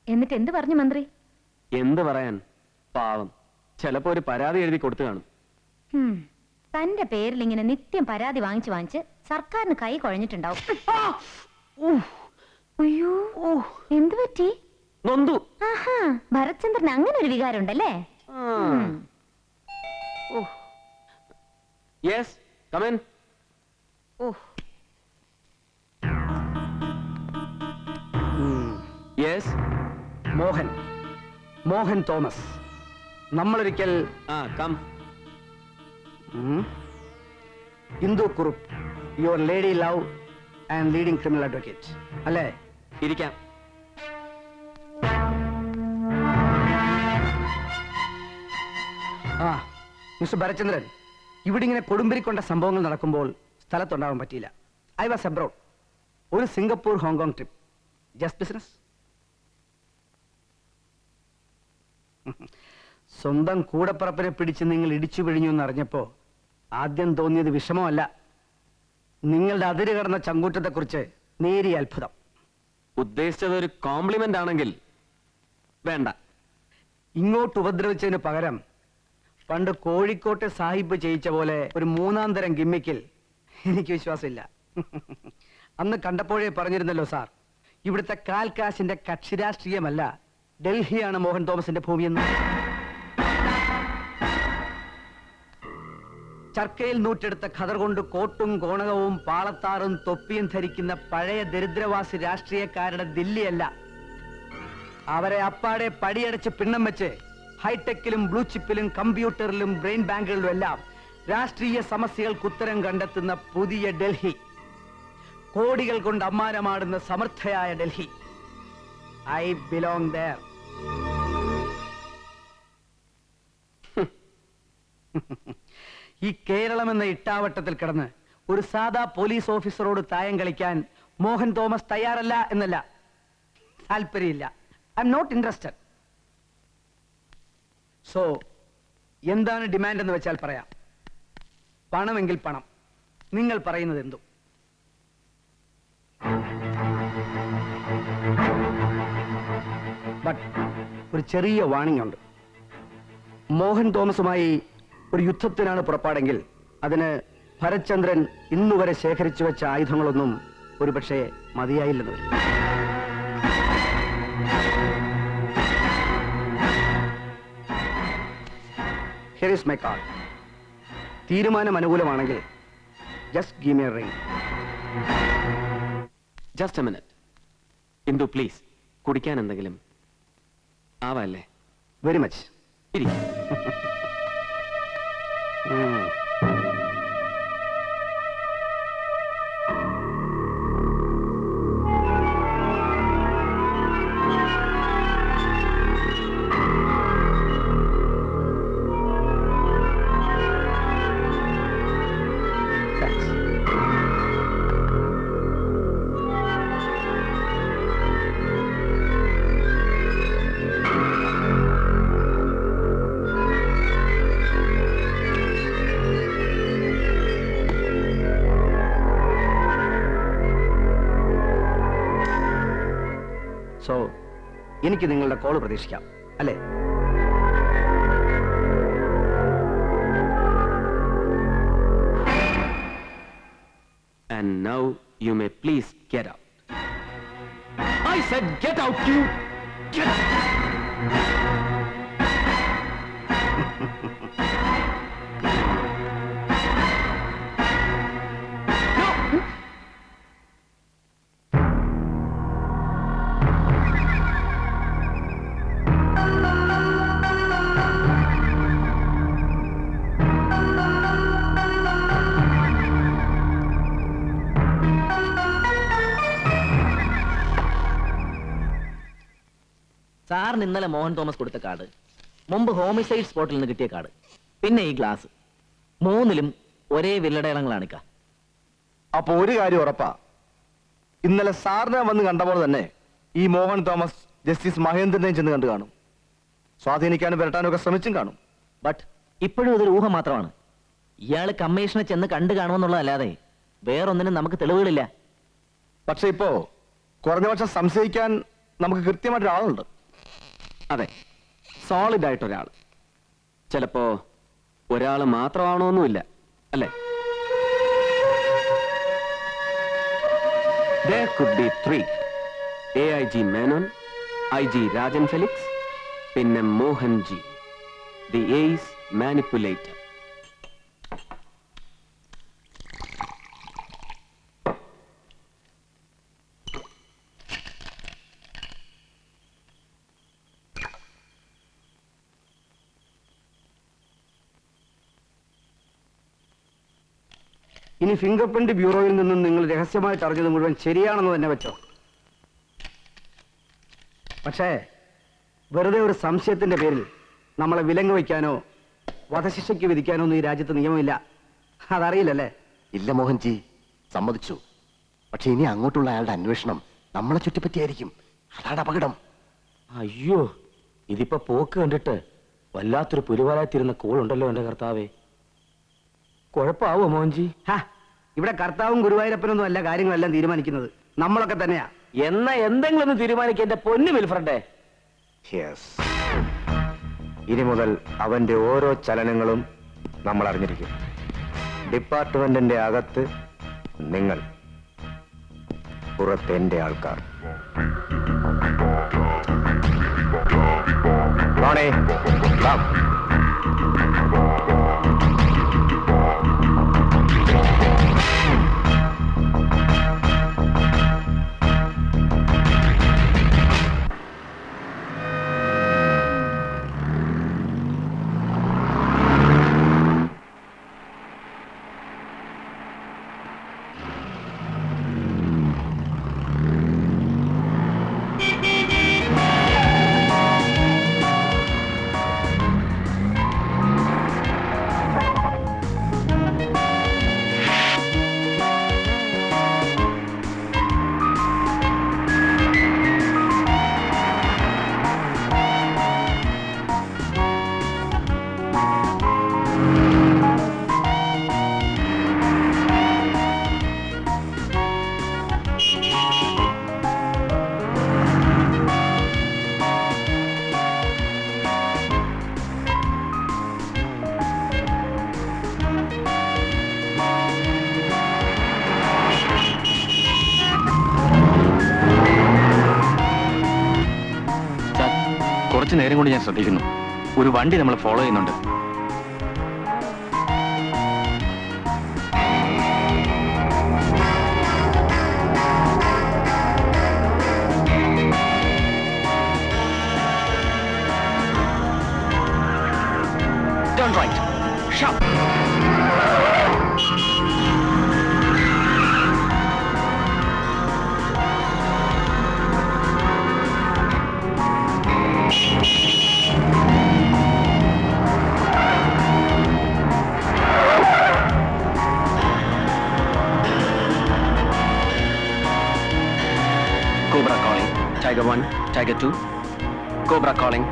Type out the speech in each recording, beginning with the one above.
എന്നിട്ട് എന്ത് പറഞ്ഞു മന്ത്രി? എന്ത് പറയാൻ, പാവം ചിലപ്പോ ഒരു പരാതി എഴുതി കൊടുത്തു കാണും. തന്റെ പേരിൽ ഇങ്ങനെ നിത്യം പരാതി വാങ്ങിച്ച് സർക്കാരിന് കൈ കുഴഞ്ഞിട്ടുണ്ടാവും. അയ്യോ, എന്ത് പറ്റി? നൊന്തു. ആഹാ, ഭരത്ചന്ദ്രന് അങ്ങനെ ഒരു വികാരം ഉണ്ടല്ലേ? Yes, come in. Yes, Mohan Thomas. നമ്മളൊരിക്കൽ come. Indu Kurup, your lady love and leading criminal advocate അല്ലേ? ഇരിക്കാം. മിസ്റ്റർ ഭരചന്ദ്രൻ, ഇവിടെ ഇങ്ങനെ കൊടുമ്പിരിക്കൊണ്ട സംഭവങ്ങൾ നടക്കുമ്പോൾ സ്ഥലത്തുണ്ടാവാൻ പറ്റിയില്ല. I was abroad. ഒരു Singapore Hong Kong trip. Just business. സ്വന്തം കൂടപ്പറപ്പിനെ പിടിച്ച് നിങ്ങൾ ഇടിച്ചു പിഴിഞ്ഞു എന്നറിഞ്ഞപ്പോ ആദ്യം തോന്നിയത് വിഷമമല്ല, നിങ്ങളുടെ അതിര് കടന്ന ചങ്കൂറ്റത്തെക്കുറിച്ച് നേരിയ അത്ഭുതം. ഉദ്ദേശിച്ചത് ഒരു കോംപ്ലിമെന്റ് ആണെങ്കിൽ വേണ്ട. ഇങ്ങോട്ട് ഉപദ്രവിച്ചതിന് പകരം പണ്ട് കോഴിക്കോട്ടെ സാഹിബ് ചെയ്യിച്ച പോലെ ഒരു മൂന്നാം തരം ഗിമ്മിക്കിൽ എനിക്ക് വിശ്വാസമില്ല. അന്ന് കണ്ടപ്പോഴേ പറഞ്ഞിരുന്നല്ലോ സാർ, ഇവിടുത്തെ കാൽക്കാശിന്റെ കക്ഷി രാഷ്ട്രീയമല്ല, ഡൽഹിയാണ് മോഹൻ തോമസിന്റെ ഭൂമിയെന്ന്. ചർക്കയിൽ നൂറ്റെടുത്ത ഖദർ കൊണ്ട് കോട്ടും കോണകവും പാളത്താറും തൊപ്പിയും ധരിക്കുന്ന പഴയ ദരിദ്രവാസി രാഷ്ട്രീയക്കാരുടെ ദില്ലിയല്ല. അവരെ അപ്പാടെ പടിയടച്ച് പിണ്ണം വെച്ച് ഹൈടെക്കിലും ബ്ലൂ ചിപ്പിലും കമ്പ്യൂട്ടറിലും ബ്രെയിൻ ബാങ്കുകളിലും എല്ലാം രാഷ്ട്രീയ സമസ്യകൾക്ക് ഉത്തരം കണ്ടെത്തുന്ന പുതിയ ഡൽഹി, കോടികൾ കൊണ്ട് അമ്മാനമാടുന്ന സമർത്ഥയായ ഡൽഹി. I belong there. ഈ കേരളം എന്ന ഇട്ടാവട്ടത്തിൽ കിടന്ന് ഒരു സാധാ പോലീസ് ഓഫീസറോട് തായം കളിക്കാൻ മോഹൻ തോമസ് തയ്യാറല്ല എന്നല്ല, താല്പര്യമില്ല. I am not interested. So എന്താണ് ഡിമാൻഡ് എന്ന് വെച്ചാൽ പറയാം. പണമെങ്കിൽ പണം, നിങ്ങൾ പറയുന്നത് എന്തും. ബട്ട് ഒരു ചെറിയ വാണിംഗ് ഉണ്ട്. മോഹൻ തോമസുമായി ഒരു യുദ്ധത്തിനാണ് പുറപ്പാടെങ്കിൽ അതിന് ഭരത്ചന്ദ്രൻ ഇന്നുവരെ ശേഖരിച്ചു വെച്ച ആയുധങ്ങളൊന്നും ഒരുപക്ഷെ മതിയായില്ലെന്ന് വരും. Here is my card. തീരുമാനം അനുകൂലമാണെങ്കിൽ just give me a ring. Just a minute. Indu please, കുടിക്കാൻ എന്തെങ്കിലും ആവല്ലേ? Very much. ഇരിക്കും. സോ എനിക്ക് നിങ്ങളുടെ കോൾ പ്രതീക്ഷിക്കാം അല്ലേ? And now you may please get out. I said get out, you! Get out! സാറിന് ഇന്നലെ മോഹൻ തോമസ് കൊടുത്ത കാർഡ്, മുമ്പ് ഹോമിസൈഡ് സ്പോട്ടിൽ നിന്ന് കിട്ടിയ കാർഡ്, പിന്നെ ഈ ഗ്ലാസ്, മൂന്നിലും ഒരേ വിരലടയാളങ്ങളാണിക്ക. അപ്പൊ ഒരു കാര്യം ഉറപ്പാ, ഇന്നലെ സാറിനെ വന്ന് കണ്ടപ്പോൾ തന്നെ ഈ മോഹൻ തോമസ് ജസ്റ്റിസ് മഹേന്ദ്രനെയും ചെന്ന് കണ്ടു കാണും. സ്വാധീനിക്കാനും വരട്ടാനും ഒക്കെ ശ്രമിച്ചും കാണും. ബട്ട് ഇപ്പോഴും ഇതൊരു ഊഹം മാത്രമാണ്. ഇയാള് കമ്മീഷനെ ചെന്ന് കണ്ടു കാണുമെന്നുള്ളതല്ലാതെ വേറൊന്നിനും നമുക്ക് തെളിവുകളില്ല. പക്ഷെ ഇപ്പോ കുറഞ്ഞ പക്ഷം സംശയിക്കാൻ നമുക്ക് കൃത്യമായിട്ട് ഒരാളുണ്ട്. അതെ, സോളിഡ് ആയിട്ട് ഒരാൾ. ചിലപ്പോ ഒരാൾ മാത്രമാണോന്നുമില്ല, അല്ലേ? There could be 3. AIG Menon, IG Rajan Felix, പിന്നെ Mohan ji, the ace manipulator. ഇനി ഫിംഗർ പ്രിന്റ് ബ്യൂറോയിൽ നിന്നും നിങ്ങൾ രഹസ്യമായിട്ട് അറിഞ്ഞത് മുഴുവൻ ശരിയാണെന്ന് തന്നെ വെച്ചോ. പക്ഷേ വെറുതെ ഒരു സംശയത്തിന്റെ പേരിൽ നമ്മളെ വിലങ്ങ് വയ്ക്കാനോ വധശിക്ഷയ്ക്ക് വിധിക്കാനോ ഒന്നും ഈ രാജ്യത്ത് നിയമമില്ല. അതറിയില്ലല്ലേ? ഇല്ല മോഹൻജി, സമ്മതിച്ചു. പക്ഷെ ഇനി അങ്ങോട്ടുള്ള അയാളുടെ അന്വേഷണം നമ്മളെ ചുറ്റിപ്പറ്റിയായിരിക്കും. അതാണ് അപകടം. അയ്യോ, ഇതിപ്പോ പോക്ക് കണ്ടിട്ട് വല്ലാത്തൊരു പുലിവാലായിത്തിരുന്ന കോളുണ്ടല്ലോ എന്റെ കർത്താവേ. കുഴപ്പമാവോ മോഹൻജി? ഇവിടെ കർത്താവും ഗുരുവായൂരപ്പനൊന്നും അല്ല കാര്യങ്ങളെല്ലാം തീരുമാനിക്കുന്നത്, നമ്മളൊക്കെ തന്നെയാ. എന്നാ എന്തെങ്കിലും ഒന്ന് തീരുമാനിക്കുക എന്റെ പൊന്നു വിൽഫ്രണ്ടേ. ഇനി മുതൽ അവന്റെ ഓരോ ചലനങ്ങളും നമ്മൾ അറിഞ്ഞിരിക്കും. ഡിപ്പാർട്ട്മെന്റിന്റെ അകത്ത് നിങ്ങൾ, പുറത്ത് എന്റെ ആൾക്കാർ. റാണേ, റാം. കുറച്ചു നേരം കൊണ്ട് ഞാൻ ശ്രദ്ധിക്കുന്നു, ഒരു വണ്ടി നമ്മളെ ഫോളോ ചെയ്യുന്നുണ്ട്. Turn right. Sharp. Cobra calling. Tiger 1, Tiger 2. Cobra calling.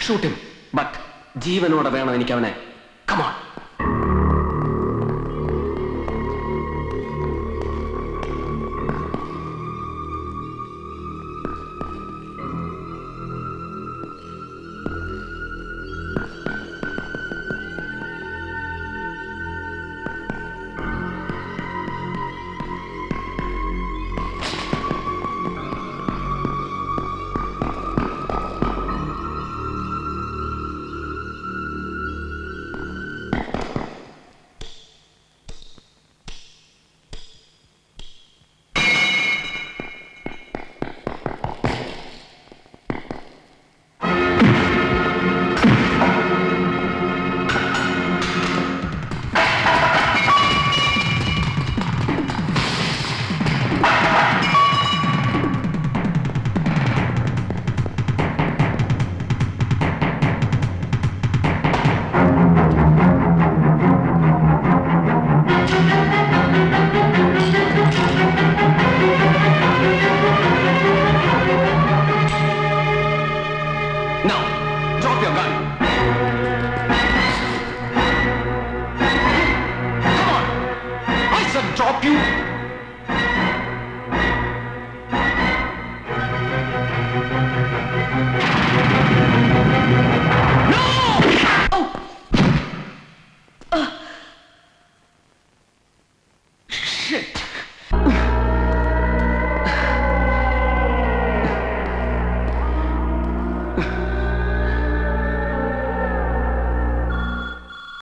Shoot him, but ജീവനോടെ വേണം എനിക്ക് അവനെ. Come on. Now, drop your gun. Come on. I said drop you. No! Oh! Shit.